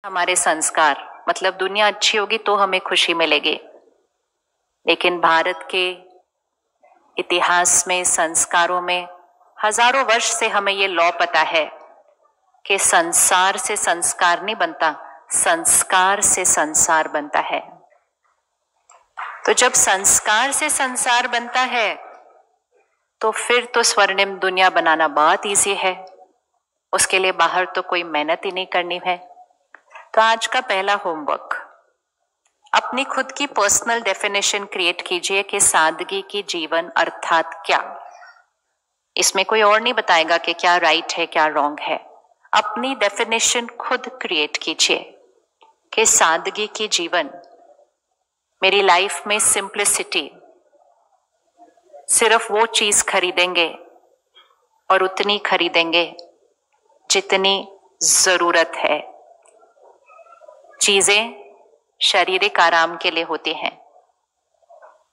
हमारे संस्कार, मतलब दुनिया अच्छी होगी तो हमें खुशी मिलेगी। लेकिन भारत के इतिहास में, संस्कारों में हजारों वर्ष से हमें ये लॉ पता है कि संसार से संस्कार नहीं बनता, संस्कार से संसार बनता है। तो जब संस्कार से संसार बनता है तो फिर तो स्वर्णिम दुनिया बनाना बहुत इजी है। उसके लिए बाहर तो कोई मेहनत ही नहीं करनी है। तो आज का पहला होमवर्क, अपनी खुद की पर्सनल डेफिनेशन क्रिएट कीजिए कि सादगी की जीवन अर्थात क्या। इसमें कोई और नहीं बताएगा कि क्या राइट है क्या रॉन्ग है। अपनी डेफिनेशन खुद क्रिएट कीजिए कि सादगी की जीवन, मेरी लाइफ में सिंप्लिसिटी, सिर्फ वो चीज खरीदेंगे और उतनी खरीदेंगे जितनी जरूरत है। चीजें शारीरिक आराम के लिए होती हैं।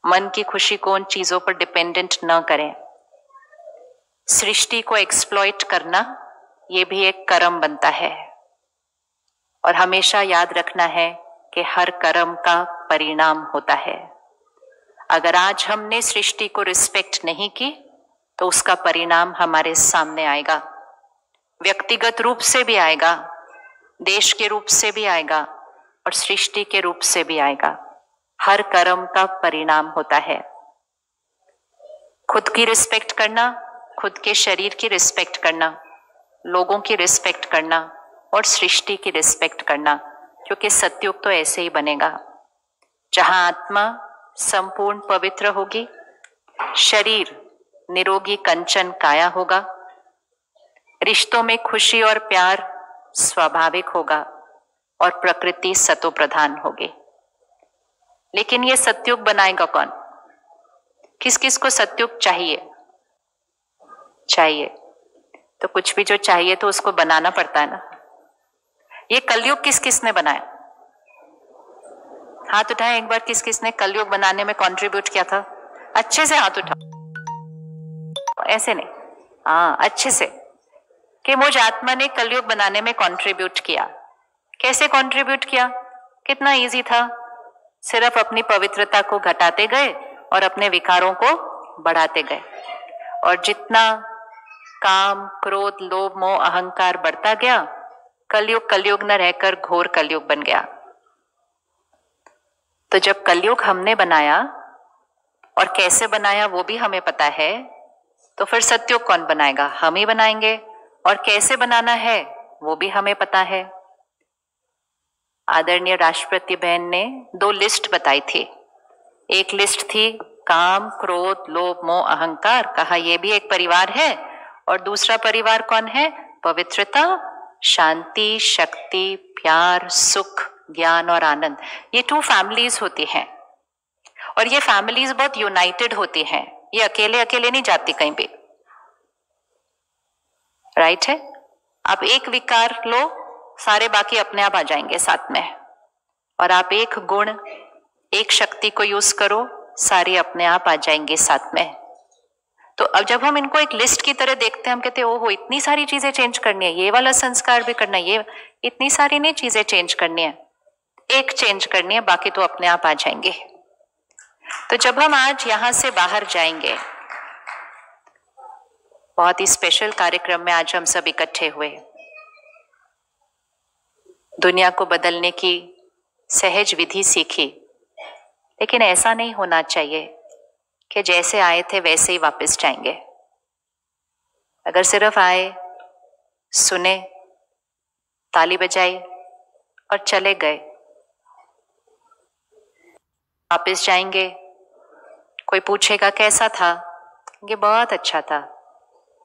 मन की खुशी को उन चीजों पर डिपेंडेंट न करें। सृष्टि को एक्सप्लॉइट करना ये भी एक कर्म बनता है। और हमेशा याद रखना है कि हर कर्म का परिणाम होता है। अगर आज हमने सृष्टि को रिस्पेक्ट नहीं की तो उसका परिणाम हमारे सामने आएगा। व्यक्तिगत रूप से भी आएगा, देश के रूप से भी आएगा और सृष्टि के रूप से भी आएगा। हर कर्म का परिणाम होता है। खुद की रिस्पेक्ट करना, खुद के शरीर की रिस्पेक्ट करना, लोगों की रिस्पेक्ट करना और सृष्टि की रिस्पेक्ट करना, क्योंकि सतयुग तो ऐसे ही बनेगा जहां आत्मा संपूर्ण पवित्र होगी, शरीर निरोगी कंचन काया होगा, रिश्तों में खुशी और प्यार स्वाभाविक होगा और प्रकृति सतो प्रधान होगी। लेकिन ये सतयुग बनाएगा कौन? किस किस को सतयुग चाहिए? तो कुछ भी जो चाहिए तो उसको बनाना पड़ता है ना। ये कलयुग किस किस ने बनाया? हाथ उठाएं एक बार, किस किस ने कलयुग बनाने में कंट्रीब्यूट किया था? अच्छे से हाथ उठाओ, ऐसे नहीं, हाँ अच्छे से, कि मुझ आत्मा ने कलयुग बनाने में कंट्रीब्यूट किया। कैसे कंट्रीब्यूट किया? कितना इजी था, सिर्फ अपनी पवित्रता को घटाते गए और अपने विकारों को बढ़ाते गए। और जितना काम, क्रोध, लोभ, मोह, अहंकार बढ़ता गया, कलयुग न रहकर घोर कलयुग बन गया। तो जब कलयुग हमने बनाया और कैसे बनाया वो भी हमें पता है, तो फिर सतयुग कौन बनाएगा? हम ही बनाएंगे। और कैसे बनाना है वो भी हमें पता है। आदरणीय राष्ट्रपति बहन ने 2 लिस्ट बताई थी। एक लिस्ट थी काम, क्रोध, लोभ, मोह, अहंकार, कहा ये भी एक परिवार है। और दूसरा परिवार कौन है? पवित्रता, शांति, शक्ति, प्यार, सुख, ज्ञान और आनंद। ये 2 फैमिलीज होती हैं और ये फैमिलीज बहुत यूनाइटेड होती हैं। ये अकेले अकेले नहीं जाती कहीं भी, राइट है? आप एक विकार लो, सारे बाकी अपने आप आ जाएंगे साथ में। और आप एक गुण, एक शक्ति को यूज करो, सारे अपने आप आ जाएंगे साथ में। तो अब जब हम इनको एक लिस्ट की तरह देखते हैं, हम कहते हैं ओहो इतनी सारी चीजें चेंज करनी है, ये वाला संस्कार भी करना है, ये इतनी सारी नहीं चीजें चेंज करनी है, एक चेंज करनी है, बाकी तो अपने आप आ जाएंगे। तो जब हम आज यहां से बाहर जाएंगे, बहुत ही स्पेशल कार्यक्रम में आज हम सब इकट्ठे हुए, दुनिया को बदलने की सहज विधि सीखी। लेकिन ऐसा नहीं होना चाहिए कि जैसे आए थे वैसे ही वापस जाएंगे। अगर सिर्फ आए, सुने, ताली बजाई और चले गए, वापस जाएंगे, कोई पूछेगा कैसा था, कहेंगे बहुत अच्छा था।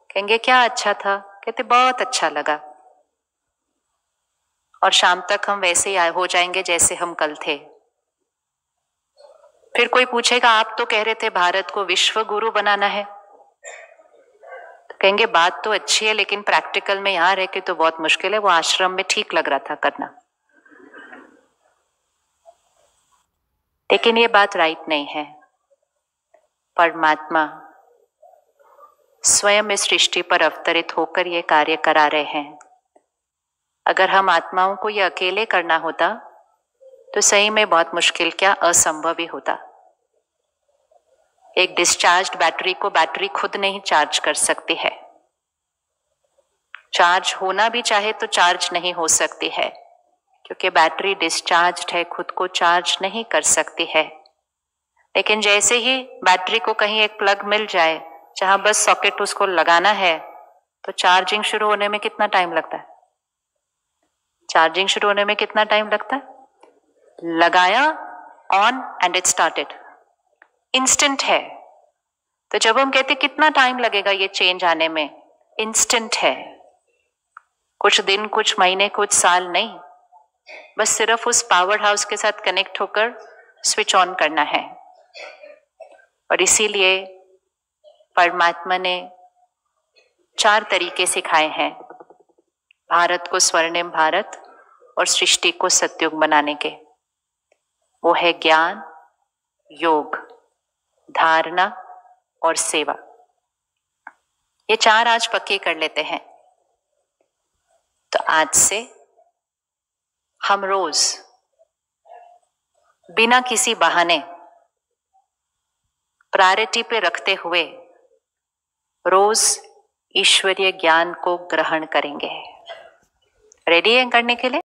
कहेंगे क्या अच्छा था? कहते बहुत अच्छा लगा। और शाम तक हम वैसे ही हो जाएंगे जैसे हम कल थे। फिर कोई पूछेगा आप तो कह रहे थे भारत को विश्व गुरु बनाना है, तो कहेंगे बात तो अच्छी है लेकिन प्रैक्टिकल में यहां रह के तो बहुत मुश्किल है। वो आश्रम में ठीक लग रहा था करना, लेकिन ये बात राइट नहीं है। परमात्मा स्वयं इस सृष्टि पर अवतरित होकर ये कार्य करा रहे हैं। अगर हम आत्माओं को ये अकेले करना होता तो सही में बहुत मुश्किल क्या असंभव ही होता। एक डिस्चार्ज्ड बैटरी को बैटरी खुद नहीं चार्ज कर सकती है। चार्ज होना भी चाहे तो चार्ज नहीं हो सकती है, क्योंकि बैटरी डिस्चार्ज्ड है, खुद को चार्ज नहीं कर सकती है। लेकिन जैसे ही बैटरी को कहीं एक प्लग मिल जाए जहां बस सॉकेट उसको लगाना है, तो चार्जिंग शुरू होने में कितना टाइम लगता है? चार्जिंग शुरू होने में कितना टाइम लगता है? लगाया, on and it started, instant है। तो जब हम कहते कितना टाइम लगेगा ये चेंज आने में, इंस्टेंट है। कुछ दिन, कुछ महीने, कुछ साल नहीं, बस सिर्फ उस पावर हाउस के साथ कनेक्ट होकर स्विच ऑन करना है। और इसीलिए परमात्मा ने 4 तरीके सिखाए हैं भारत को स्वर्णिम भारत और सृष्टि को सतयुग बनाने के। वो है ज्ञान, योग, धारणा और सेवा। ये 4 आज पक्के कर लेते हैं। तो आज से हम रोज बिना किसी बहाने प्रायोरिटी पे रखते हुए रोज ईश्वरीय ज्ञान को ग्रहण करेंगे। रेडी हैं करने के लिए?